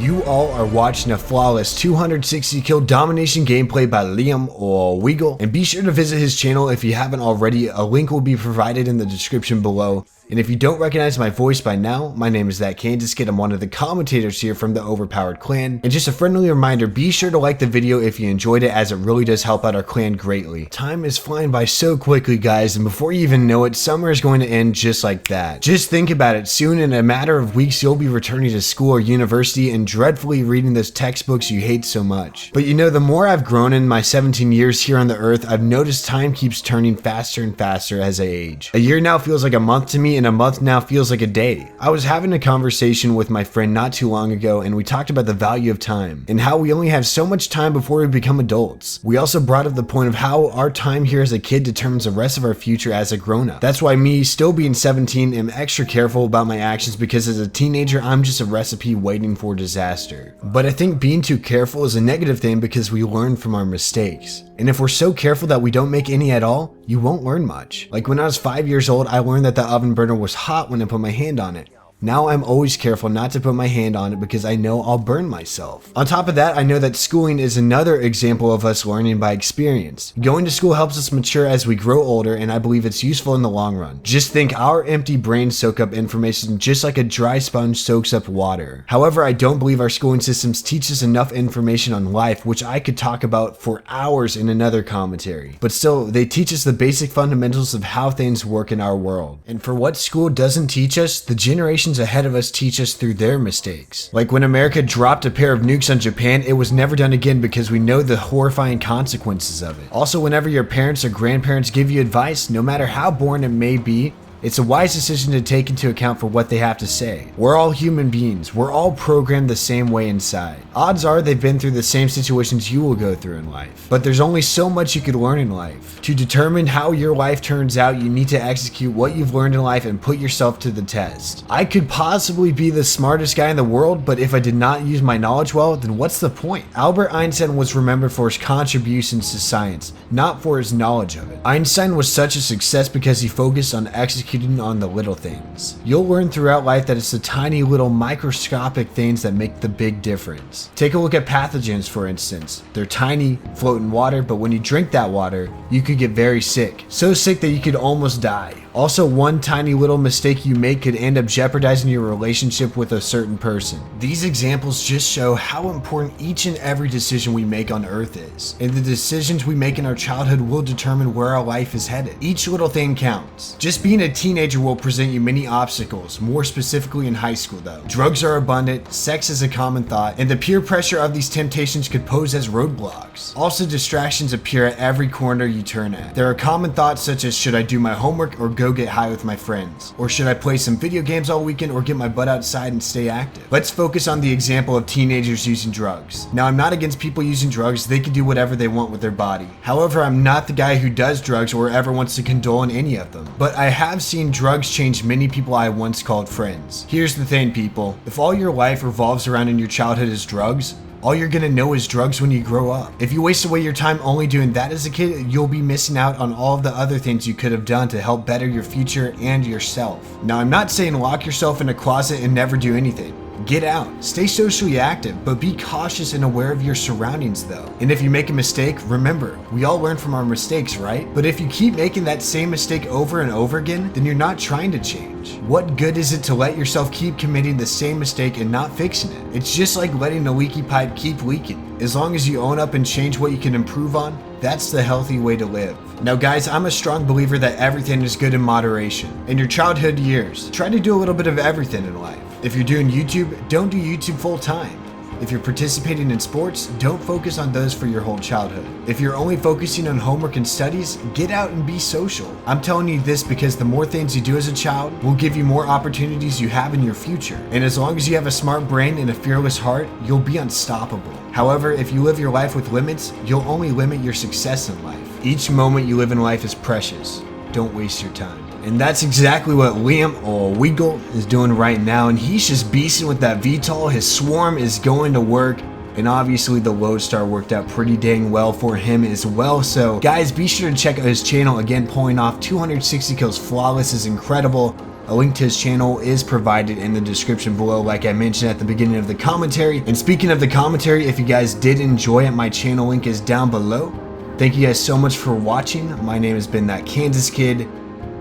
You all are watching a flawless 260 kill domination gameplay by Liam or Weagal, and be sure to visit his channel if you haven't already. A link will be provided in the description below. And if you don't recognize my voice by now, my name is That Kansas Kid. I'm one of the commentators here from the Overpowered clan. And just a friendly reminder, be sure to like the video if you enjoyed it, as it really does help out our clan greatly. Time is flying by so quickly, guys, and before you even know it, summer is going to end just like that. Just think about it, soon in a matter of weeks you'll be returning to school or university and dreadfully reading those textbooks you hate so much. But you know, the more I've grown in my 17 years here on the earth, I've noticed time keeps turning faster and faster as I age. A year now feels like a month to me, and a month now feels like a day. I was having a conversation with my friend not too long ago, and we talked about the value of time and how we only have so much time before we become adults. We also brought up the point of how our time here as a kid determines the rest of our future as a grown-up. That's why me, still being 17, am extra careful about my actions, because as a teenager I'm just a recipe waiting for disaster. But I think being too careful is a negative thing, because we learn from our mistakes. And if we're so careful that we don't make any at all, you won't learn much. Like when I was 5 years old, I learned that the oven burner was hot when I put my hand on it. Now I'm always careful not to put my hand on it, because I know I'll burn myself. On top of that, I know that schooling is another example of us learning by experience. Going to school helps us mature as we grow older, and I believe it's useful in the long run. Just think, our empty brains soak up information just like a dry sponge soaks up water. However, I don't believe our schooling systems teach us enough information on life, which I could talk about for hours in another commentary. But still, they teach us the basic fundamentals of how things work in our world. And for what school doesn't teach us, the generations ahead of us teach us through their mistakes. Like when America dropped a pair of nukes on Japan, it was never done again, because we know the horrifying consequences of it. Also, whenever your parents or grandparents give you advice, no matter how boring it may be, it's a wise decision to take into account for what they have to say. We're all human beings. We're all programmed the same way inside. Odds are they've been through the same situations you will go through in life. But there's only so much you could learn in life. To determine how your life turns out, you need to execute what you've learned in life and put yourself to the test. I could possibly be the smartest guy in the world, but if I did not use my knowledge well, then what's the point? Albert Einstein was remembered for his contributions to science, not for his knowledge of it. Einstein was such a success because he focused on executing on the little things. You'll learn throughout life that it's the tiny little microscopic things that make the big difference. Take a look at pathogens, for instance. They're tiny, float in water, but when you drink that water, you could get very sick. So sick that you could almost die. Also, one tiny little mistake you make could end up jeopardizing your relationship with a certain person. These examples just show how important each and every decision we make on Earth is. And the decisions we make in our childhood will determine where our life is headed. Each little thing counts. Just being a teenager will present you many obstacles, more specifically in high school though. Drugs are abundant, sex is a common thought, and the peer pressure of these temptations could pose as roadblocks. Also, distractions appear at every corner you turn at. There are common thoughts such as, should I do my homework or go get high with my friends? Or should I play some video games all weekend or get my butt outside and stay active? Let's focus on the example of teenagers using drugs. Now, I'm not against people using drugs. They can do whatever they want with their body. However, I'm not the guy who does drugs or ever wants to condone any of them. But I have seen drugs change many people I once called friends. Here's the thing, people. If all your life revolves around in your childhood is drugs, all you're gonna know is drugs when you grow up. If you waste away your time only doing that as a kid, you'll be missing out on all of the other things you could have done to help better your future and yourself. Now, I'm not saying lock yourself in a closet and never do anything. Get out, stay socially active, but be cautious and aware of your surroundings though. And if you make a mistake, remember, we all learn from our mistakes, right? But if you keep making that same mistake over and over again, then you're not trying to change. What good is it to let yourself keep committing the same mistake and not fixing it? It's just like letting a leaky pipe keep leaking. As long as you own up and change what you can improve on, that's the healthy way to live. Now guys, I'm a strong believer that everything is good in moderation. In your childhood years, try to do a little bit of everything in life. If you're doing YouTube, don't do YouTube full time. If you're participating in sports, don't focus on those for your whole childhood. If you're only focusing on homework and studies, get out and be social. I'm telling you this because the more things you do as a child will give you more opportunities you have in your future. And as long as you have a smart brain and a fearless heart, you'll be unstoppable. However, if you live your life with limits, you'll only limit your success in life. Each moment you live in life is precious. Don't waste your time. And that's exactly what Liam or Weagal is doing right now, and he's just beasting with that VTOL. His swarm is going to work, and obviously the Lodestar worked out pretty dang well for him as well. So guys, be sure to check out his channel. Again, pulling off 260 kills flawless is incredible. A link to his channel is provided in the description below, like I mentioned at the beginning of the commentary. And speaking of the commentary, if you guys did enjoy it, my channel link is down below. Thank you guys so much for watching. My name has been That Kansas Kid,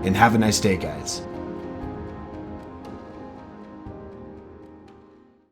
and have a nice day, guys.